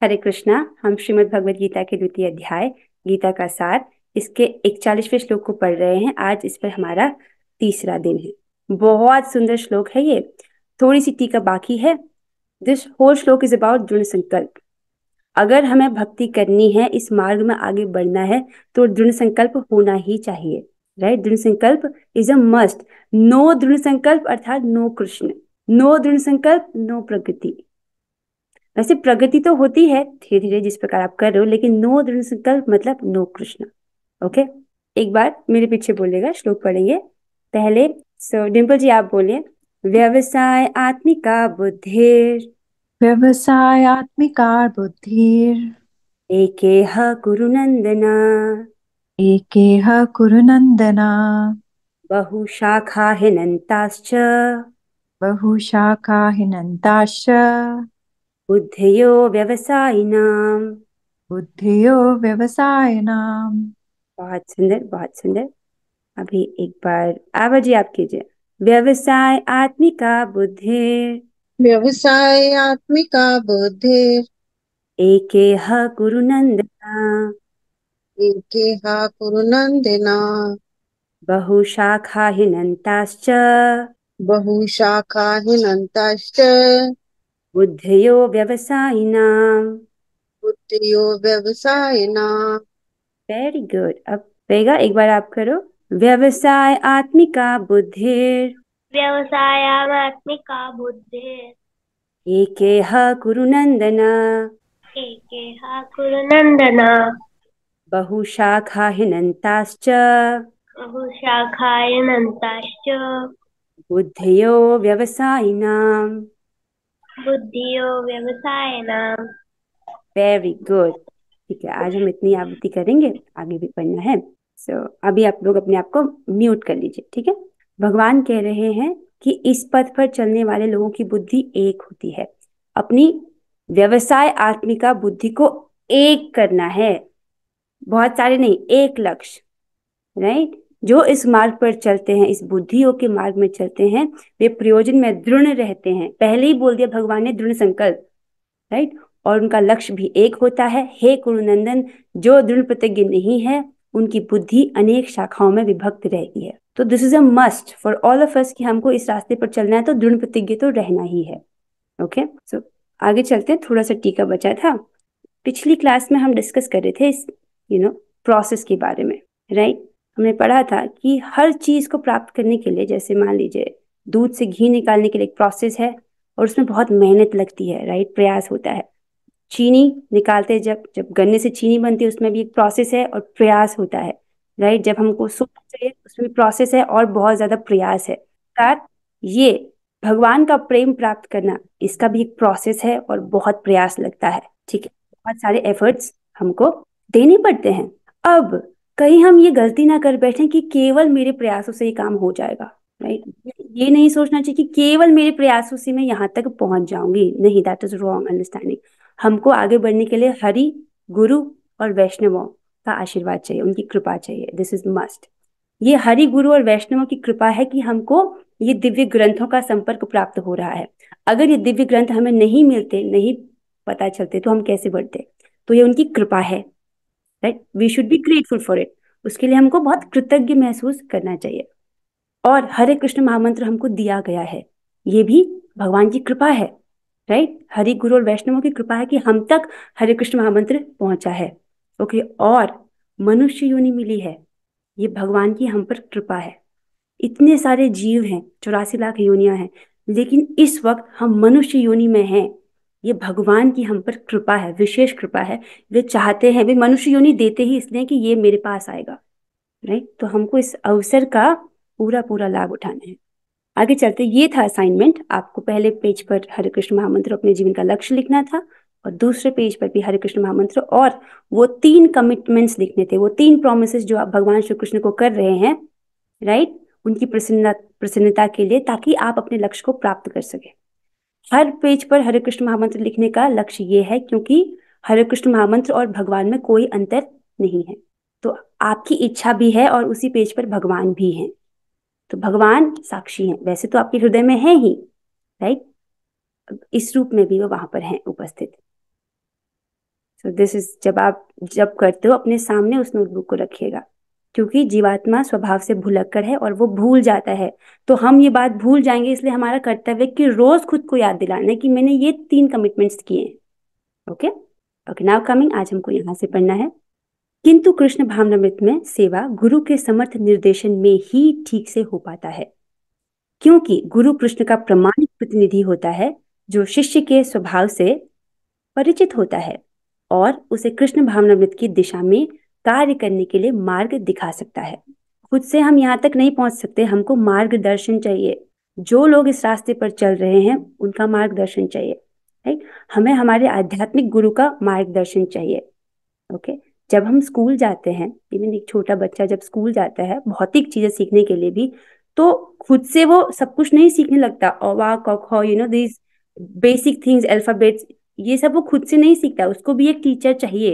हरे कृष्णा। हम श्रीमद् भगवद गीता के द्वितीय अध्याय गीता का सार इसके 41वें श्लोक को पढ़ रहे हैं। आज इस पर हमारा तीसरा दिन है। बहुत सुंदर श्लोक है ये। थोड़ी सी टीका बाकी है। दिस होल श्लोक इज अबाउट दृढ़ संकल्प। अगर हमें भक्ति करनी है, इस मार्ग में आगे बढ़ना है, तो दृढ़ संकल्प होना ही चाहिए। राइट? दृढ़ संकल्प इज अ मस्ट। नो दृढ़ संकल्प अर्थात नो कृष्ण। नो दृढ़ संकल्प नो प्रगति। वैसे प्रगति तो होती है धीरे धीरे जिस प्रकार आप कर रहे हो, लेकिन नो दृढ़ संकल्प मतलब नो कृष्ण। ओके, एक बार मेरे पीछे बोलेगा, श्लोक पढ़ेंगे पहले। डिम्पल जी आप बोलिए। व्यवसाय आत्मिका बुद्धिर व्यवसायात्मिका बुद्धिर् एकेह कुरु नंदना एकेह कुरु नन्दन बहुशाखा हिनन्ताश्च बहुशाखा हिनन्ताश्च बुद्धयो व्यवसायिनाम। बुद्धियो व्यवसायिनाम्। बहुत सुंदर, बहुत सुंदर। अभी एक बार आवाज जी आप कीजिए। व्यवसाय आत्मिका बुद्धिर व्यवसायात्मिका बुद्धिर् एकेह कुरु नन्दना एकेह कुरु नन्दिना बहुशाखा हिनन्ताश्च बहुशाखा हिनन्ताश्च बुद्धयो व्यवसायिनाम्। बुद्धियो व्यवसायिना। Very good. अब रहेगा, एक बार आप करो। व्यवसाय आत्मिका बुद्धिर व्यवसायात्मिका बुद्धे एकेह कुरु नन्दना एकेह कुरु नन्दन बहुशाखा हिनन्ताश्च बहुशाखायनन्ताश्च बुद्धयो व्यवसायिनाम्। बुद्धियो व्यवसायिनाम्। Very good. ठीक है, आज हम इतनी आवृत्ति करेंगे, आगे भी पढ़ना है। अभी आप लोग अपने आप को म्यूट कर लीजिए, ठीक है। भगवान कह रहे हैं कि इस पथ पर चलने वाले लोगों की बुद्धि एक होती है। अपनी व्यवसाय आत्मिका बुद्धि को एक करना है, बहुत सारे नहीं, एक लक्ष्य। राइट? जो इस मार्ग पर चलते हैं, इस बुद्धियों के मार्ग में चलते हैं, वे प्रयोजन में दृढ़ रहते हैं। पहले ही बोल दिया भगवान ने, दृढ़ संकल्प। राइट? और उनका लक्ष्य भी एक होता है। हे कुरुनंदन, जो दृढ़ प्रतिज्ञ नहीं है, उनकी बुद्धि अनेक शाखाओं में विभक्त रहती है। तो this is a must for all of us कि हमको इस रास्ते पर चलना है तो दृढ़ प्रतिज्ञ तो रहना ही है। ओके, सो आगे चलते हैं। थोड़ा सा टीका बचा था। पिछली क्लास में हम डिस्कस कर रहे थे इस प्रोसेस के बारे में। राइट? हमने पढ़ा था कि हर चीज को प्राप्त करने के लिए, जैसे मान लीजिए दूध से घी निकालने के लिए एक प्रोसेस है और उसमें बहुत मेहनत लगती है। राइट? प्रयास होता है। चीनी निकालते हैं, जब जब गन्ने से चीनी बनती है, उसमें भी एक प्रोसेस है और प्रयास होता है। राइट? जब हमको सोना चाहिए, उसमें भी प्रोसेस है और बहुत ज्यादा प्रयास है। साथ ये भगवान का प्रेम प्राप्त करना, इसका भी एक प्रोसेस है और बहुत प्रयास लगता है। ठीक है, बहुत सारे एफर्ट्स हमको देने पड़ते हैं। अब कहीं हम ये गलती ना कर बैठे कि केवल मेरे प्रयासों से ये काम हो जाएगा। राइट? ये नहीं सोचना चाहिए कि केवल मेरे प्रयासों से मैं यहाँ तक पहुंच जाऊंगी। नहीं, दैट इज रॉन्ग अंडरस्टैंडिंग। हमको आगे बढ़ने के लिए हरि, गुरु और वैष्णवों का आशीर्वाद चाहिए, उनकी कृपा चाहिए। This is must. ये हरि, गुरु और वैष्णवों की कृपा है कि हमको ये दिव्य ग्रंथों का संपर्क प्राप्त हो रहा है। अगर ये दिव्य ग्रंथ हमें नहीं मिलते, नहीं पता चलते, तो हम कैसे बढ़ते? तो ये उनकी कृपा है। Right? We should be grateful for it. उसके लिए हमको बहुत कृतज्ञ महसूस करना चाहिए। और हरे कृष्ण महामंत्र हमको दिया गया है, ये भी भगवान की कृपा है। राइट? हरि, गुरु और वैष्णवों की कृपा है कि हम तक हरे कृष्ण महामंत्र पहुंचा है। ओके, और मनुष्य योनि मिली है, ये भगवान की हम पर कृपा है। इतने सारे जीव हैं, 84 लाख योनियां हैं, लेकिन इस वक्त हम मनुष्य योनि में हैं। ये भगवान की हम पर कृपा है, विशेष कृपा है। वे चाहते हैं, वे मनुष्य योनि देते ही इसलिए कि ये मेरे पास आएगा। राइट? तो हमको इस अवसर का पूरा पूरा लाभ उठाना है। आगे चलते, ये था असाइनमेंट। आपको पहले पेज पर हरे कृष्ण महामंत्र अपने जीवन का लक्ष्य लिखना था, और दूसरे पेज पर भी हरे कृष्ण महामंत्र और वो 3 कमिटमेंट्स लिखने थे, वो 3 प्रोमिसेस जो आप भगवान श्री कृष्ण को कर रहे हैं। राइट? उनकी प्रसन्नता के लिए, ताकि आप अपने लक्ष्य को प्राप्त कर सके। हर पेज पर हरे कृष्ण महामंत्र लिखने का लक्ष्य ये है क्योंकि हरे कृष्ण महामंत्र और भगवान में कोई अंतर नहीं है। तो आपकी इच्छा भी है और उसी पेज पर भगवान भी है। तो भगवान साक्षी हैं, वैसे तो आपके हृदय में है ही। राइट? इस रूप में भी वो वहां पर हैं उपस्थित। सो दिस इज, जब करते हो अपने सामने उस नोटबुक को रखिएगा, क्योंकि जीवात्मा स्वभाव से भुलक्कड़ है और वो भूल जाता है। तो हम ये बात भूल जाएंगे, इसलिए हमारा कर्तव्य है कि रोज खुद को याद दिलाना है कि मैंने ये 3 कमिटमेंट्स किए हैं। ओके ओके, नाउ कमिंग, आज हमको यहाँ से पढ़ना है। किंतु कृष्ण भावनामृत में सेवा गुरु के समर्थ निर्देशन में ही ठीक से हो पाता है, क्योंकि गुरु कृष्ण का प्रमाणिक प्रतिनिधि होता है जो शिष्य के स्वभाव से परिचित होता है और उसे कृष्ण भावनामृत की दिशा में कार्य करने के लिए मार्ग दिखा सकता है। खुद से हम यहाँ तक नहीं पहुंच सकते, हमको मार्गदर्शन चाहिए। जो लोग इस रास्ते पर चल रहे हैं उनका मार्गदर्शन चाहिए, राइट। हमें हमारे आध्यात्मिक गुरु का मार्गदर्शन चाहिए। ओके, जब हम स्कूल जाते हैं, इवन एक छोटा बच्चा जब स्कूल जाता है भौतिक चीजें सीखने के लिए भी, तो खुद से वो सब कुछ नहीं सीखने लगता। अ क ख, दिस बेसिक थिंग्स, अल्फाबेट्स, ये सब वो खुद से नहीं सीखता, उसको भी एक टीचर चाहिए,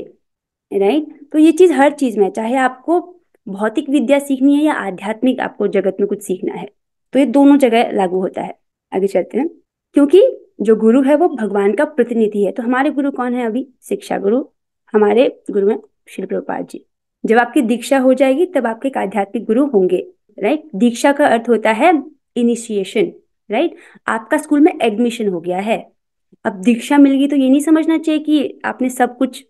राइट। तो ये चीज हर चीज में है, चाहे आपको भौतिक विद्या सीखनी है या आध्यात्मिक आपको जगत में कुछ सीखना है, तो ये दोनों जगह लागू होता है। आगे चलते हैं। क्योंकि जो गुरु है वो भगवान का प्रतिनिधि है। तो हमारे गुरु कौन है? अभी शिक्षा गुरु हमारे गुरु हैं श्रील प्रभुपाद जी। जब आपकी दीक्षा हो जाएगी तब आपके एक आध्यात्मिक गुरु होंगे, राइट। दीक्षा का अर्थ होता है इनिशिएशन, राइट। आपका स्कूल में एडमिशन हो गया है, अब दीक्षा मिल गई तो ये नहीं समझना चाहिए कि आपने सब कुछ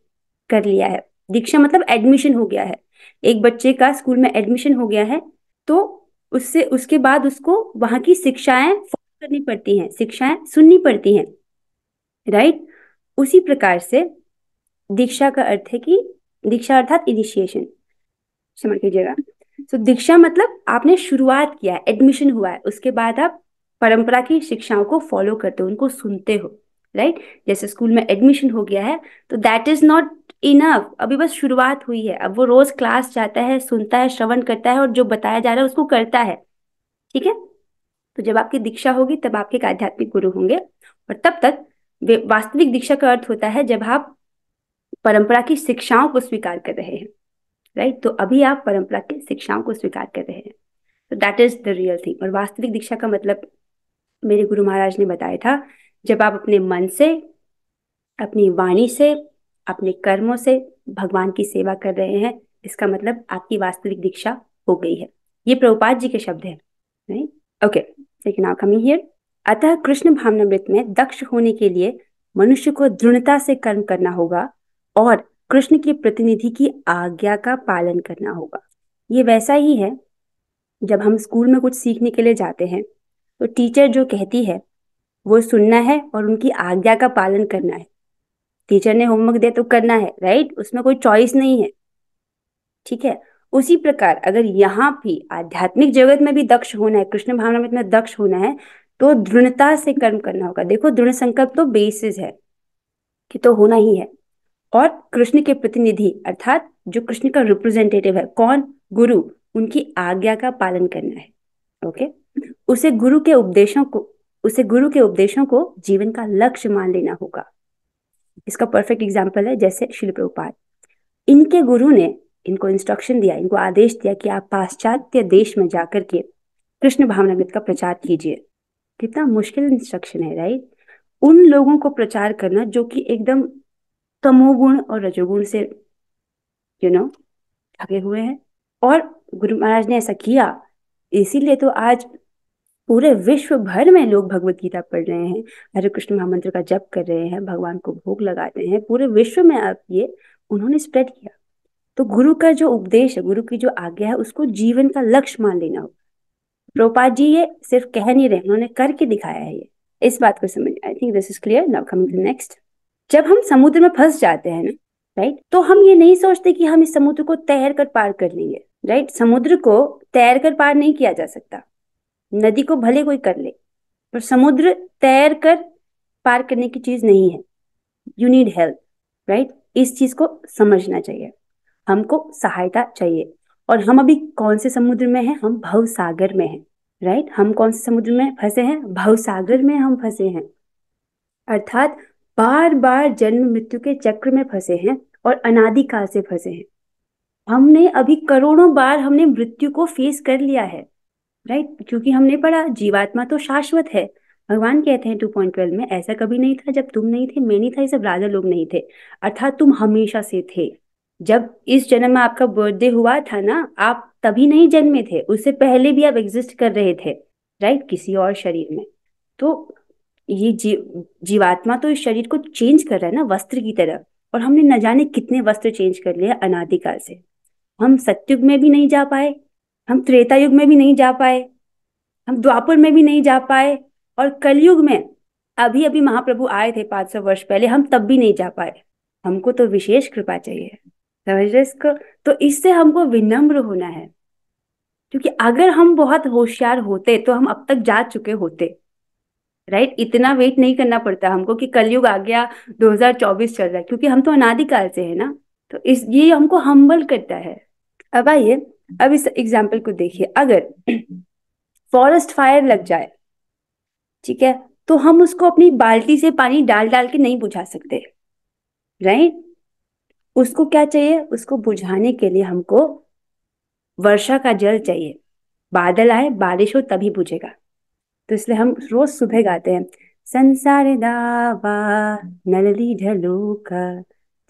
कर लिया है। दीक्षा मतलब एडमिशन हो गया है। एक बच्चे का स्कूल में एडमिशन हो गया है तो उससे उसके बाद उसको वहां की शिक्षाएं फॉलो करनी पड़ती हैं, शिक्षाएं सुननी पड़ती हैं, राइट। उसी प्रकार से दीक्षा का अर्थ है कि दीक्षा अर्थात इनिशिएशन, समझ लीजिएगा। तो दीक्षा मतलब आपने शुरुआत किया है, एडमिशन हुआ है, उसके बाद आप परंपरा की शिक्षाओं को फॉलो करते हो, उनको सुनते हो, राइट। जैसे स्कूल में एडमिशन हो गया है तो दैट इज नॉट इनफ, अभी बस शुरुआत हुई है। अब वो रोज क्लास जाता है, सुनता है, श्रवण करता है और जो बताया जा रहा है उसको करता है, ठीक है। तो जब आपकी दीक्षा होगी तब आपके एक आध्यात्मिक गुरु होंगे, और तब तक वास्तविक दीक्षा का अर्थ होता है जब आप परंपरा की शिक्षाओं को स्वीकार कर रहे हैं, राइट। तो अभी आप परंपरा की शिक्षाओं को स्वीकार कर रहे हैं, तो that is the real thing. और वास्तविक दीक्षा का मतलब मेरे गुरु महाराज ने बताया था, जब आप अपने मन से, अपनी वाणी से, अपने कर्मों से भगवान की सेवा कर रहे हैं, इसका मतलब आपकी वास्तविक दीक्षा हो गई है। ये प्रभुपाद जी के शब्द हैं, राइट। ओके, लेकिन नाउ कमिंग हियर। अतः कृष्ण भावनामृत में दक्ष होने के लिए मनुष्य को दृढ़ता से कर्म करना होगा और कृष्ण के प्रतिनिधि की आज्ञा का पालन करना होगा। ये वैसा ही है जब हम स्कूल में कुछ सीखने के लिए जाते हैं तो टीचर जो कहती है वो सुनना है और उनकी आज्ञा का पालन करना है। टीचर ने होमवर्क दिया तो करना है, राइट, उसमें कोई चॉइस नहीं है, ठीक है। उसी प्रकार अगर यहाँ भी आध्यात्मिक जगत में भी दक्ष होना है, कृष्ण भावनामृत में दक्ष होना है, तो दृढ़ता से कर्म करना होगा। देखो, दृढ़ संकल्प तो बेसिस है कि तो होना ही है। और कृष्ण के प्रतिनिधि अर्थात जो कृष्ण का रिप्रेजेंटेटिव है, कौन? गुरु, उनकी आज्ञा का पालन करना है। ओके, उसे गुरु के उपदेशों को जीवन का लक्ष्य मान लेना होगा। इसका परफेक्ट एग्जाम्पल है जैसे श्रील प्रभुपाद, इनके गुरु ने इनको इंस्ट्रक्शन दिया, इनको आदेश दिया कि आप पाश्चात्य देश में जाकर के कृष्ण भावनामृत का प्रचार कीजिए। कितना मुश्किल इंस्ट्रक्शन है, राइट। उन लोगों को प्रचार करना जो कि एकदम तमोगुण और रजोगुण से थके हुए हैं, और गुरु महाराज ने ऐसा किया, इसीलिए तो आज पूरे विश्व भर में लोग भगवत गीता पढ़ रहे हैं, हरे कृष्ण महामंत्र का जप कर रहे हैं, भगवान को भोग लगाते हैं, पूरे विश्व में आप ये उन्होंने स्प्रेड किया। तो गुरु का जो उपदेश है, गुरु की जो आज्ञा है, उसको जीवन का लक्ष्य मान लेना होगा। प्रभुपाद जी ये सिर्फ कह नहीं रहे, उन्होंने करके दिखाया है। ये इस बात को समझ, I think this is clear. Now coming to next. जब हम समुद्र में फंस जाते हैं ना, राइट, तो हम ये नहीं सोचते कि हम इस समुद्र को तैर कर पार कर लेंगे, राइट। समुद्र को तैर कर पार नहीं किया जा सकता, नदी को भले कोई कर ले, पर समुद्र तैर कर पार करने की चीज नहीं है। You need help, right. इस चीज को समझना चाहिए, हमको सहायता चाहिए। और हम अभी कौन से समुद्र में हैं? हम भव सागर में हैं, राइट। हम कौन से समुद्र में फंसे हैं? भव सागर में हम फंसे हैं, अर्थात बार बार जन्म मृत्यु के चक्र में फंसे हैं और अनादिकाल से फंसे हैं। हमने अभी करोड़ों बार हमने मृत्यु को फेस कर लिया है, राइट, क्योंकि हमने पढ़ा जीवात्मा तो शाश्वत है, भगवान कहते हैं 2.12 में, ऐसा कभी नहीं था जब तुम नहीं थे, मैं नहीं था, ये सब राजा लोग नहीं थे, अर्थात तुम हमेशा से थे। जब इस जन्म में आपका बर्थडे हुआ था ना, आप तभी नहीं जन्मे थे, उससे पहले भी आप एग्जिस्ट कर रहे थे, राइट, किसी और शरीर में। तो ये जीवात्मा तो इस शरीर को चेंज कर रहा है ना, वस्त्र की तरह। और हमने न जाने कितने वस्त्र चेंज कर लिए अनादिकाल से। हम सतयुग में भी नहीं जा पाए, हम त्रेता युग में भी नहीं जा पाए, हम द्वापर में भी नहीं जा पाए, और कलयुग में अभी अभी महाप्रभु आए थे 500 वर्ष पहले, हम तब भी नहीं जा पाए। हमको तो विशेष कृपा चाहिए, समझ रहे इसको। तो इससे हमको विनम्र होना है, क्योंकि अगर हम बहुत होशियार होते तो हम अब तक जा चुके होते, राइट। इतना वेट नहीं करना पड़ता हमको कि कलयुग आ गया, 2024 चल रहा है, क्योंकि हम तो अनादिकाल से है ना। तो इस ये हमको हम्बल करता है। अब आइए, अब इस एग्जाम्पल को देखिए। अगर फॉरेस्ट फायर लग जाए, ठीक है, तो हम उसको अपनी बाल्टी से पानी डाल डाल के नहीं बुझा सकते, राइट। उसको क्या चाहिए, उसको बुझाने के लिए हमको वर्षा का जल चाहिए, बादल आए, बारिश हो, तभी बुझेगा। तो इसलिए हम रोज सुबह गाते हैं, संसार दावा नलली ढलोका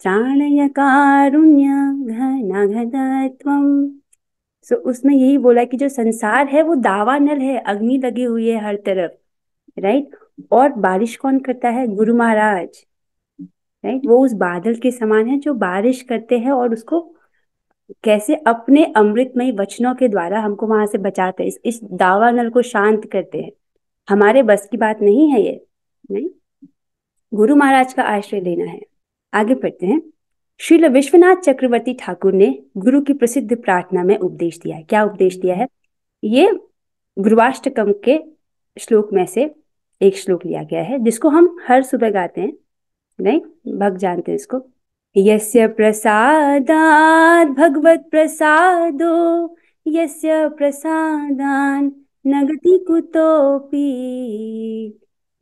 त्राणय कारुण्य घना घनत्वम। सो उसमें यही बोला कि जो संसार है वो दावा नल है, अग्नि लगी हुई है हर तरफ, राइट। और बारिश कौन करता है, गुरु महाराज, राइट। वो उस बादल के समान है जो बारिश करते हैं, और उसको कैसे अपने अमृतमयी वचनों के द्वारा हमको वहां से बचाते हैं, इस दावा नल को शांत करते हैं। हमारे बस की बात नहीं है ये, नहीं, गुरु महाराज का आश्रय लेना है। आगे पढ़ते हैं। श्रील विश्वनाथ चक्रवर्ती ठाकुर ने गुरु की प्रसिद्ध प्रार्थना में उपदेश दिया है। क्या उपदेश दिया है, ये गुरुवाष्टकम के श्लोक में से एक श्लोक लिया गया है, जिसको हम हर सुबह गाते हैं, नहीं, भक्त जानते हैं इसको। यस्य प्रसादात् भगवत प्रसादो, यस्य प्रसादान् न गति कुतोऽपि,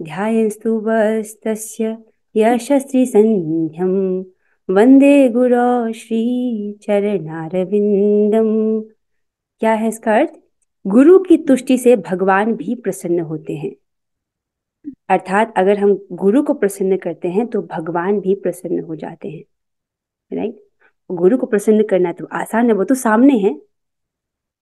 ध्यायन्तु वस्तस्य यशस्वी संध्यं, वंदे गुरो श्री चरणारविंदम। क्या है इसका अर्थ, गुरु की तुष्टि से भगवान भी प्रसन्न होते हैं। अर्थात अगर हम गुरु को प्रसन्न करते हैं तो भगवान भी प्रसन्न हो जाते हैं, राइट। गुरु को प्रसन्न करना तो आसान है, वो तो सामने है,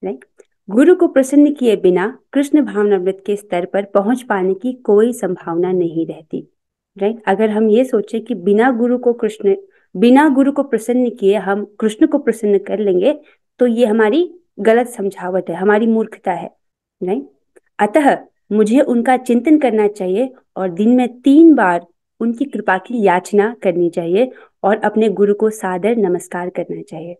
राइट। गुरु को प्रसन्न किए बिना कृष्ण भावनामृत के स्तर पर पहुंच पाने की कोई संभावना नहीं रहती, राइट। अगर हम ये सोचे कि बिना गुरु को प्रसन्न किए हम कृष्ण को प्रसन्न कर लेंगे, तो ये हमारी गलत समझावट है, हमारी मूर्खता है, राइट। अतः मुझे उनका चिंतन करना चाहिए और दिन में 3 बार उनकी कृपा की याचना करनी चाहिए और अपने गुरु को सादर नमस्कार करना चाहिए,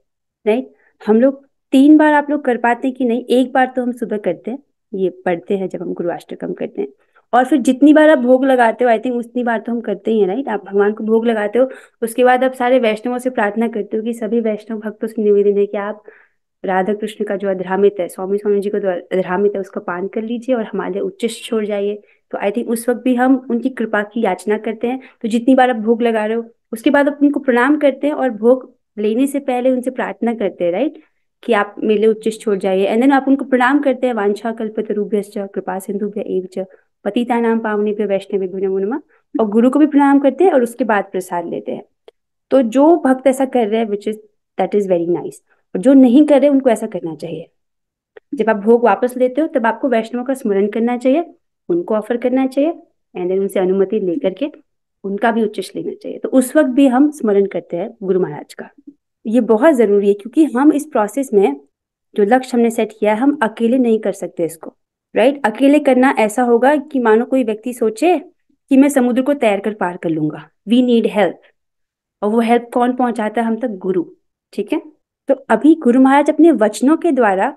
राइट। हम लोग 3 बार, आप लोग कर पाते हैं कि नहीं, 1 बार तो हम सुबह करते हैं, ये पढ़ते हैं जब हम गुरुवाष्टकम करते हैं। और फिर जितनी बार आप भोग लगाते हो, आई थिंक उतनी बार तो हम करते ही हैं, राइट। आप भगवान को भोग लगाते हो, उसके बाद आप सारे वैष्णवों से प्रार्थना करते हो कि सभी वैष्णव भक्तों से निवेदन है कि आप राधा कृष्ण का जो अधरामित है, स्वामी स्वामी जी का जो अधरामित है, उसको पान कर लीजिए और हमारे लिए उच्चिष्ट छोड़ जाइए। तो आई थिंक उस वक्त भी हम उनकी कृपा की याचना करते हैं। तो जितनी बार आप भोग लगा रहे हो, उसके बाद आप उनको प्रणाम करते हैं और भोग लेने से पहले उनसे प्रार्थना करते हैं, राइट, कि आप मेरे लिए उच्चिष्ट छोड़ जाइए। एंड देन आप उनको प्रणाम करते हैं, वांछा कल्पतरुभ्यश्च कृपा सिंधुभ्य एव च पतितानां पावनेभ्यो वैष्णवेभ्यो नमो नमः। और गुरु को भी प्रणाम करते हैं और उसके बाद प्रसाद लेते हैं। तो जो भक्त ऐसा कर रहे हैं, दैट इज वेरी नाइस। और जो नहीं कर रहे उनको ऐसा करना चाहिए। जब आप भोग वापस लेते हो तब आपको वैष्णव का स्मरण करना चाहिए, उनको ऑफर करना चाहिए, एंड देन उनसे अनुमति लेकर के उनका भी उच्चिष्ट लेना चाहिए। तो उस वक्त भी हम स्मरण करते हैं गुरु महाराज का। ये बहुत जरूरी है, क्योंकि हम इस प्रोसेस में जो लक्ष्य हमने सेट किया है, हम अकेले नहीं कर सकते इसको, राइट। अकेले करना ऐसा होगा कि मानो कोई व्यक्ति सोचे कि मैं समुद्र को तैर कर पार कर लूंगा। वी नीड हेल्प, और वो हेल्प कौन पहुंचाता है हम तक, गुरु, ठीक है। तो अभी गुरु महाराज अपने वचनों के द्वारा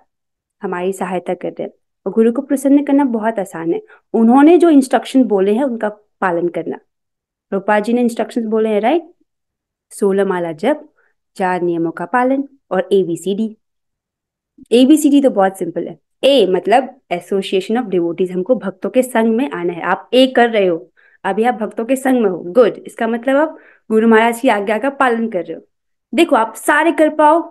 हमारी सहायता कर रहे हैं, और गुरु को प्रसन्न करना बहुत आसान है। उन्होंने जो इंस्ट्रक्शन बोले हैं उनका पालन करना। रूपाल जी ने इंस्ट्रक्शंस बोले हैं, राइट, 16 माला जप, 4 नियमों का पालन, और ABCD। ABCD तो बहुत सिंपल है। ए मतलब एसोसिएशन ऑफ डिवोटीज, हमको भक्तों के संग में आना है। आप ए कर रहे हो, अभी आप भक्तों के संग में हो, गुड। इसका मतलब आप गुरु महाराज की आज्ञा का पालन कर रहे हो। देखो आप सारे कर पाओ,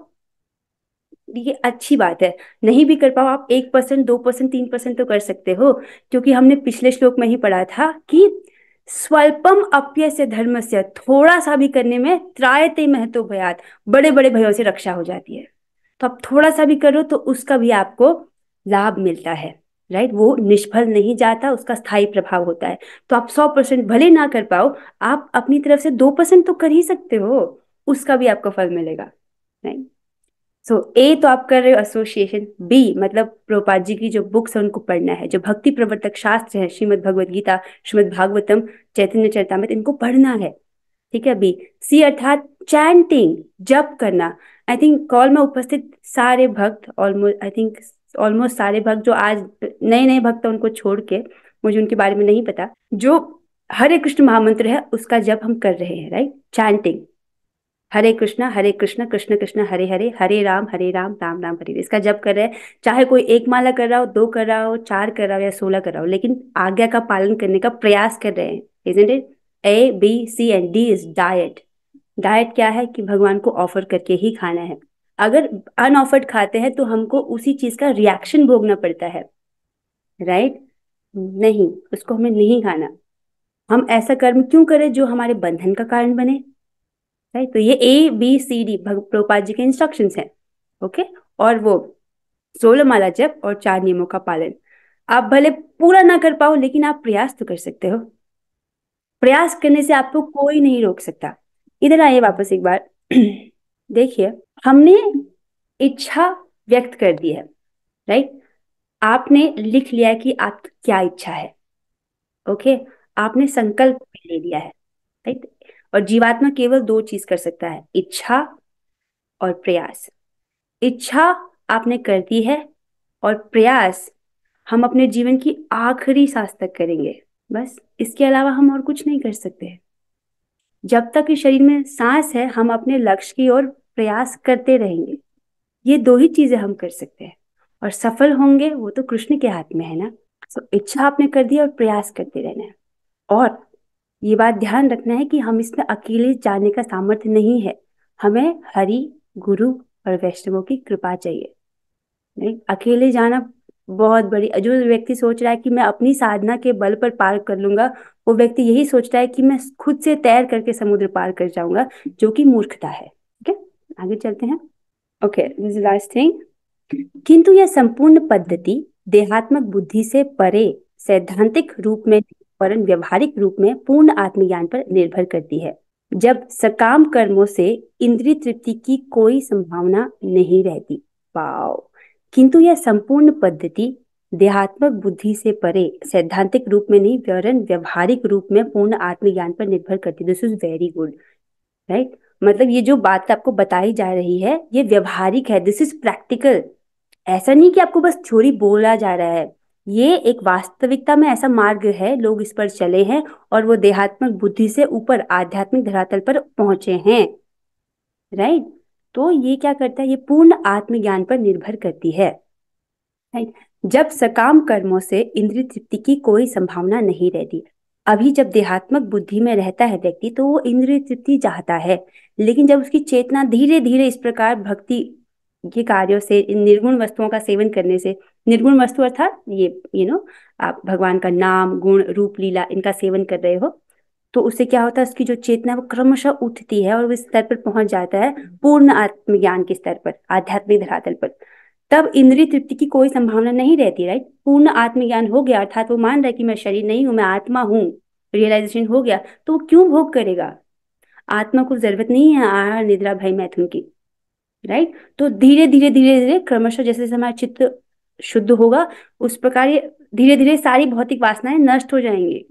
ये अच्छी बात है। नहीं भी कर पाओ आप 1%, 2%, 3% तो कर सकते हो, क्योंकि हमने पिछले श्लोक में ही पढ़ा था कि स्वल्पम अप्यस्य धर्मस्य, थोड़ा सा भी करने में त्रायते महतो भयात, बड़े बड़े भयों से रक्षा हो जाती है। तो आप थोड़ा सा भी करो तो उसका भी आपको लाभ मिलता है, राइट। वो निष्फल नहीं जाता, उसका स्थायी प्रभाव होता है। तो आप 100% भले ना कर पाओ, आप अपनी तरफ से 2% तो कर ही सकते हो, उसका भी आपको फल मिलेगा, राइट। सो ए तो आप कर रहे हो एसोसिएशन। बी मतलब प्रभुपाद जी की जो बुक्स है उनको पढ़ना है, जो भक्ति प्रवर्तक शास्त्र है, श्रीमद् भगवद गीता, श्रीमद् भागवतम, चैतन्य चरितामृत, इनको पढ़ना है, ठीक है। बी सी अर्थात चैंटिंग, जप करना। आई थिंक कॉल में उपस्थित सारे भक्त, ऑलमोस्ट आई थिंक ऑलमोस्ट सारे भक्त, जो आज नए नए भक्त हैं उनको छोड़ के, मुझे उनके बारे में नहीं पता, जो हरे कृष्ण महामंत्र है उसका जप हम कर रहे हैं, राइट। चैंटिंग, हरे कृष्णा कृष्ण कृष्ण हरे हरे, हरे राम राम राम हरे हरे, इसका जप कर रहे हैं। चाहे कोई एक माला कर रहा हो, 2 कर रहा हो, 4 कर रहा हो या 16 कर रहा हो, लेकिन आज्ञा का पालन करने का प्रयास कर रहे हैं, isn't it. A B C and D is diet. Diet क्या है कि भगवान को ऑफर करके ही खाना है। अगर अनऑफर्ड खाते हैं तो हमको उसी चीज का रिएक्शन भोगना पड़ता है, राइट। नहीं, उसको हमें नहीं खाना। हम ऐसा कर्म क्यों करें जो हमारे बंधन का कारण बने, राइट। तो ये ABCD प्रभुपाद जी के इंस्ट्रक्शंस हैं, ओके। और वो 16 माला जप और 4 नियमों का पालन। आप भले पूरा ना कर पाओ, लेकिन आप प्रयास तो कर सकते हो। प्रयास करने से आपको कोई नहीं रोक सकता। इधर आइए वापस एक बार। देखिए, हमने इच्छा व्यक्त कर दी है, राइट। आपने लिख लिया है कि आपकी क्या इच्छा है, ओके। आपने संकल्प भी ले लिया है, राइट। और जीवात्मा केवल 2 चीज कर सकता है, इच्छा और प्रयास। इच्छा आपने कर दी है, और प्रयास हम अपने जीवन की आखिरी सांस तक करेंगे, बस। इसके अलावा हम और कुछ नहीं कर सकते। जब तक इस शरीर में सांस है, हम अपने लक्ष्य की ओर प्रयास करते रहेंगे। ये 2 ही चीजें हम कर सकते हैं, और सफल होंगे वो तो कृष्ण के हाथ में है ना। तो इच्छा आपने कर दी और प्रयास करते रहना है। और ये बात ध्यान रखना है कि हम इसमें अकेले जाने का सामर्थ्य नहीं है, हमें हरि, गुरु और वैष्णवों की कृपा चाहिए, नहीं। अकेले जाना बहुत बड़ी, जो व्यक्ति सोच रहा है कि मैं अपनी साधना के बल पर पार कर लूंगा, वो व्यक्ति यही सोचता है कि मैं खुद से तैर करके समुद्र पार कर जाऊंगा, जो कि मूर्खता है, ठीक है। आगे चलते हैं। Okay, this is last thing. किंतु यह संपूर्ण पद्धति देहात्मक बुद्धि से परे सैद्धांतिक रूप में, वरन व्यवहारिक रूप में पूर्ण आत्मज्ञान पर निर्भर करती है। जब सकाम कर्मों से इंद्रिय तृप्ति की कोई संभावना नहीं रहती। वाओ। किंतु यह संपूर्ण पद्धति देहात्मक बुद्धि से परे सैद्धांतिक रूप में नहीं, वरन व्यवहारिक रूप में पूर्ण आत्मज्ञान पर निर्भर करती है। This is very good, right. मतलब ये जो बात आपको बताई जा रही है ये व्यवहारिक है, दिस इज प्रैक्टिकल। ऐसा नहीं कि आपको बस थ्योरी बोला जा रहा है, ये एक वास्तविकता में ऐसा मार्ग है, लोग इस पर चले हैं और वो देहात्मक बुद्धि से ऊपर आध्यात्मिक धरातल पर पहुंचे हैं, राइट। तो ये क्या करता है, ये पूर्ण आत्मज्ञान पर निर्भर करती है, राइट। जब सकाम कर्मों से इंद्रिय तृप्ति की कोई संभावना नहीं रहती। अभी जब देहात्मक बुद्धि में रहता है व्यक्ति तो वो इंद्रिय तृप्ति चाहता है, लेकिन जब उसकी चेतना धीरे धीरे इस प्रकार भक्ति के कार्यों से, इन निर्गुण वस्तुओं का सेवन करने से, निर्गुण वस्तु अर्थात ये आप भगवान का नाम, गुण, रूप, लीला, इनका सेवन कर रहे हो, तो उससे क्या होता है, उसकी जो चेतना वो क्रमशः उठती है और वो इस स्तर पर पहुंच जाता है पूर्ण आत्मज्ञान के स्तर पर, आध्यात्मिक धरातल पर। तब इंद्रिय तृप्ति की कोई संभावना नहीं रहती, राइट। पूर्ण आत्मज्ञान हो गया अर्थात वो मान रहा है कि मैं शरीर नहीं हूं, मैं आत्मा हूं, रियलाइजेशन हो गया, तो वो क्यों भोग करेगा। आत्मा को जरूरत नहीं है आहार, निद्रा, भय, मैथुन की, राइट। तो धीरे धीरे धीरे धीरे क्रमशः जैसे जैसे हमारा चित्त शुद्ध होगा, उस प्रकार ये धीरे धीरे सारी भौतिक वासनाएं नष्ट हो जाएंगी।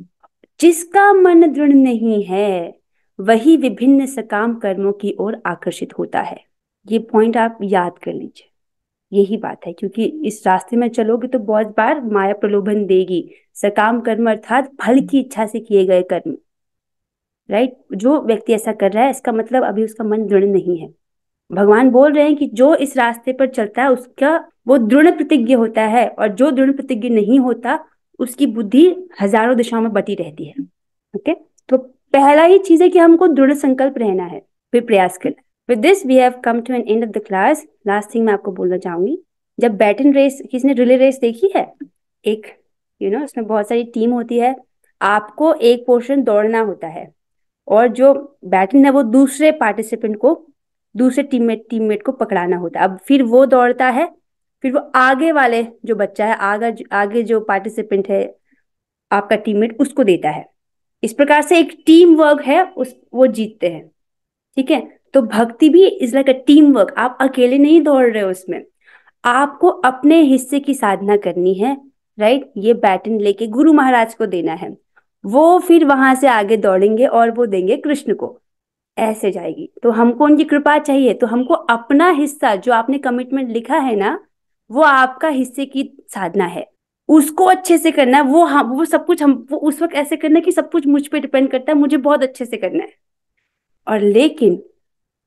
जिसका मन दृढ़ नहीं है वही विभिन्न सकाम कर्मों की ओर आकर्षित होता है। ये पॉइंट आप याद कर लीजिए, यही बात है, क्योंकि इस रास्ते में चलोगे तो बहुत बार माया प्रलोभन देगी। सकाम कर्म अर्थात फल की इच्छा से किए गए कर्म, राइट। जो व्यक्ति ऐसा कर रहा है इसका मतलब अभी उसका मन दृढ़ नहीं है। भगवान बोल रहे हैं कि जो इस रास्ते पर चलता है उसका वो दृढ़ प्रतिज्ञ होता है, और जो दृढ़ प्रतिज्ञ नहीं होता उसकी बुद्धि हजारों दिशाओं में बटी रहती है, ओके। तो पहला ही चीज है कि हमको दृढ़ संकल्प रहना है, फिर प्रयास करना है। With this we have come to an end of the class. Last thing मैं आपको बोलना चाहूंगी, जब बैटन रेस, किसने रिले रेस देखी है? एक उसमें बहुत सारी टीम होती है, आपको एक पोर्शन दौड़ना होता है और जो बैटन है वो दूसरे पार्टिसिपेंट को, दूसरे टीममेट को पकड़ाना होता है। अब फिर वो दौड़ता है, फिर वो आगे वाले जो बच्चा है, आगे जो पार्टिसिपेंट है आपका टीममेट, उसको देता है। इस प्रकार से एक टीम वर्क है, वो जीतते हैं। ठीक है, तो भक्ति भी is like a team work. आप अकेले नहीं दौड़ रहे हो उसमें, आपको अपने हिस्से की साधना करनी है, राइट। ये बैटन लेके गुरु महाराज को देना है, वो फिर वहां से आगे दौड़ेंगे और वो देंगे कृष्ण को, ऐसे जाएगी। तो हमको उनकी कृपा चाहिए, तो हमको अपना हिस्सा जो आपने कमिटमेंट लिखा है ना, वो आपका हिस्से की साधना है, उसको अच्छे से करना है। वो सब कुछ वो उस वक्त ऐसे करना है कि सब कुछ मुझ पे डिपेंड करता है, मुझे बहुत अच्छे से करना है। और लेकिन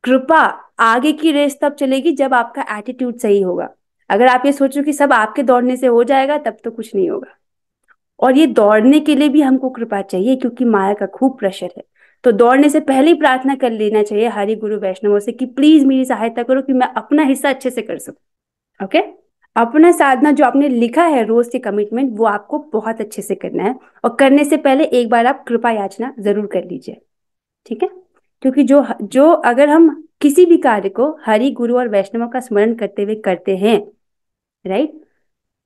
कृपा, आगे की रेस तब चलेगी जब आपका एटीट्यूड सही होगा। अगर आप ये सोचो कि सब आपके दौड़ने से हो जाएगा, तब तो कुछ नहीं होगा। और ये दौड़ने के लिए भी हमको कृपा चाहिए, क्योंकि माया का खूब प्रेशर है। तो दौड़ने से पहले ही प्रार्थना कर लेना चाहिए हरि गुरु वैष्णवों से कि प्लीज मेरी सहायता करो कि मैं अपना हिस्सा अच्छे से कर सकूं। ओके, अपना साधना जो आपने लिखा है रोज के कमिटमेंट, वो आपको बहुत अच्छे से करना है। और करने से पहले एक बार आप कृपा याचना जरूर कर लीजिए, ठीक है। क्योंकि जो जो अगर हम किसी भी कार्य को हरि गुरु और वैष्णवों का स्मरण करते हुए करते हैं, राइट,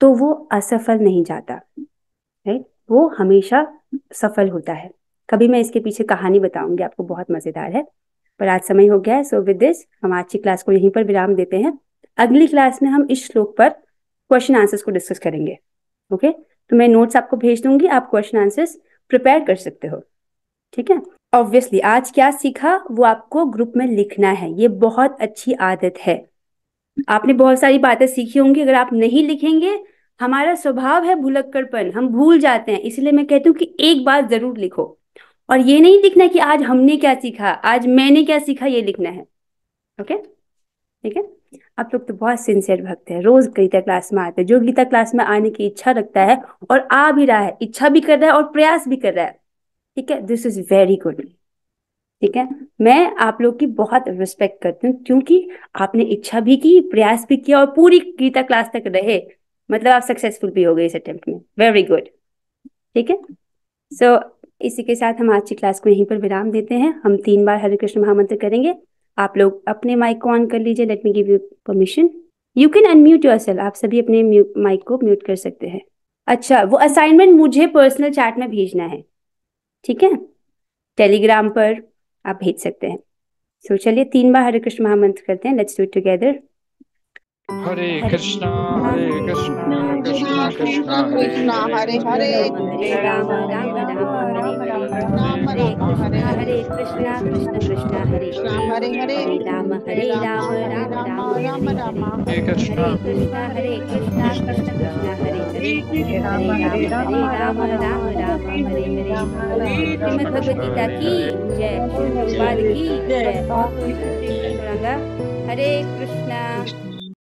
तो वो असफल नहीं जाता, राइट, वो हमेशा सफल होता है। कभी मैं इसके पीछे कहानी बताऊंगी आपको, बहुत मजेदार है। पर आज समय हो गया है, सो विद दिस हम आज की क्लास को यहीं पर विराम देते हैं। अगली क्लास में हम इस श्लोक पर क्वेश्चन आंसर्स को डिस्कस करेंगे। ओके, तो मैं नोट्स आपको भेज दूंगी, आप क्वेश्चन आंसर्स प्रिपेयर कर सकते हो, ठीक है। ऑब्वियसली आज क्या सीखा वो आपको ग्रुप में लिखना है, ये बहुत अच्छी आदत है। आपने बहुत सारी बातें सीखी होंगी, अगर आप नहीं लिखेंगे, हमारा स्वभाव है भुलक्कड़पन, हम भूल जाते हैं। इसलिए मैं कहती हूँ कि एक बात जरूर लिखो, और ये नहीं लिखना कि आज हमने क्या सीखा, आज मैंने क्या सीखा, ये लिखना है। ओके, ठीक है। आप लोग तो बहुत सिंसियर भक्त है, रोज गीता क्लास में आते हैं। जो गीता क्लास में आने की इच्छा रखता है और आ भी रहा है, इच्छा भी कर रहा है और प्रयास भी कर रहा है, ठीक है, दिस इज वेरी गुड, ठीक है। मैं आप लोग की बहुत रिस्पेक्ट करती हूँ, क्योंकि आपने इच्छा भी की, प्रयास भी किया और पूरी गीता क्लास तक रहे, मतलब आप सक्सेसफुल भी हो गए इस अटेम्प्ट में। वेरी गुड, ठीक है। सो इसी के साथ हम आज की क्लास को यहीं पर विराम देते हैं। हम 3 बार हरे कृष्ण महामंत्र करेंगे। आप लोग अपने माइक को ऑन कर लीजिए। Let me give you permission, you can unmute yourself. आप सभी अपने माइक को म्यूट कर सकते हैं। अच्छा, वो असाइनमेंट मुझे पर्सनल चैट में भेजना है, ठीक है, टेलीग्राम पर आप भेज सकते हैं। सो चलिए 3 बार हरे कृष्ण महामंत्र करते हैं। Let's do it together. Hare Krishna Krishna Krishna Krishna Krishna Hare Hare Hare Ram Ram Ram Hare Hare, Hare Krishna Krishna Krishna Hare Hare Hare Hare Ram Ram Ram Ram Hare Hare Krishna Hare Krishna Krishna Krishna Hare Hare Ram Ram Hare Hare. Shrimad Bhagavad Gita की जय, श्री प्रभुपाद की जय। हरे कृष्णा।